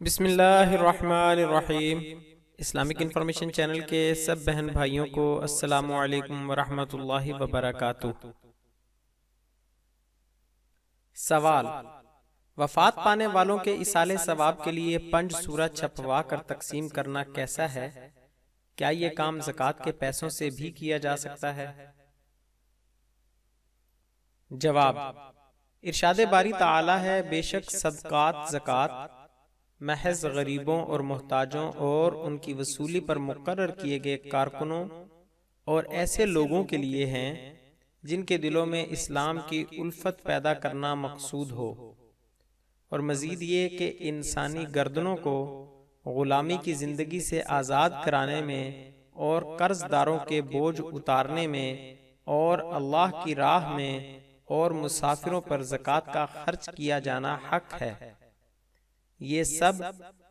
بسم اللہ الرحمن الرحیم۔ اسلامک انفارمیشن چینل کے سب بہن بھائیوں کو السلام علیکم ورحمۃ اللہ وبرکاتہ۔ سوال: وفات پانے والوں کے ایصال ثواب کے لیے 5 سورہ چھپوا کر تقسیم کرنا کیسا ہے؟ کیا یہ کام زکوٰۃ کے پیسوں سے بھی کیا جا سکتا ہے؟ جواب: ارشاد باری تعالی ہے، بے شک صدقات زکوٰۃ محض غریبوں اور محتاجوں اور ان کی وصولی پر مقرر کیے گئے کارکنوں اور ایسے لوگوں کے لیے ہیں جن کے دلوں میں اسلام کی الفت پیدا کرنا مقصود ہو، اور مزید یہ کہ انسانی گردنوں کو غلامی کی زندگی سے آزاد کرانے میں اور قرض داروں کے بوجھ اتارنے میں اور اللہ کی راہ میں اور مسافروں پر زکوٰۃ کا خرچ کیا جانا حق ہے۔ یہ سب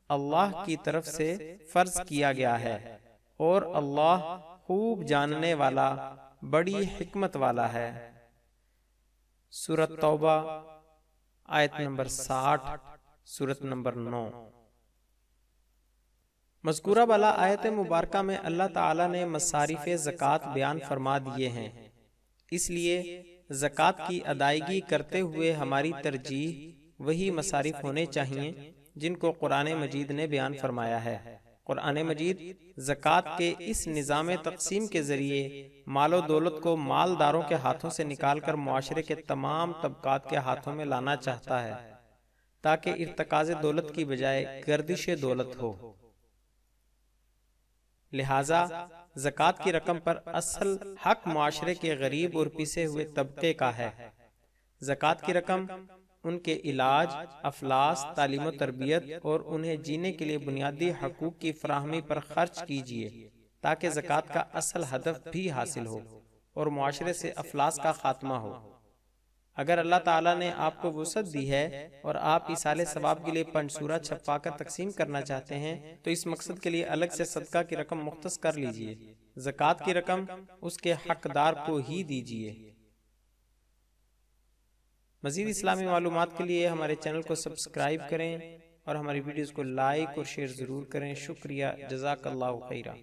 اللہ کی طرف سے فرض کیا گیا ہے، اور اللہ خوب جاننے والا، بڑی حکمت والا ہے۔ سورۃ توبہ آیت نمبر 60، سورۃ نمبر 9۔ مذکورہ بالا آیت مبارکہ میں اللہ تعالی نے مصارف زکوٰۃ بیان فرما دیے ہیں، اس لیے زکوٰۃ کی ادائیگی کرتے ہوئے ہماری ترجیح وہی مصارف ہونے چاہیے جن کو قرآن مجید نے بیان فرمایا ہے۔ قرآن مجید زکوٰۃ کے اس نظام تقسیم کے ذریعے مال و دولت کو مالداروں کے ہاتھوں سے نکال کر معاشرے کے تمام طبقات کے ہاتھوں میں لانا چاہتا ہے، تاکہ ارتکاز دولت کی بجائے گردش دولت ہو۔ لہٰذا زکوٰۃ کی رقم پر اصل حق معاشرے کے غریب اور پسے ہوئے طبقے کا ہے۔ زکوٰۃ کی رقم ان کے علاج، افلاس، تعلیم و تربیت اور انہیں جینے کے لیے بنیادی حقوق کی فراہمی پر خرچ کیجیے، تاکہ زکوٰۃ کا اصل ہدف بھی حاصل ہو اور معاشرے سے افلاس کا خاتمہ ہو۔ اگر اللہ تعالیٰ نے آپ کو وسعت دی ہے اور آپ ایصال ثواب کے لیے 5 سورہ چھپوا کر تقسیم کرنا چاہتے ہیں تو اس مقصد کے لیے الگ سے صدقہ کی رقم مختص کر لیجیے۔ زکوٰۃ کی رقم اس کے حقدار کو ہی دیجیے۔ مزید اسلامی معلومات کے لیے ہمارے چینل کو سبسکرائب کریں اور ہماری ویڈیوز کو لائک اور شیئر ضرور کریں۔ شکریہ، جزاک اللہ خیرہ۔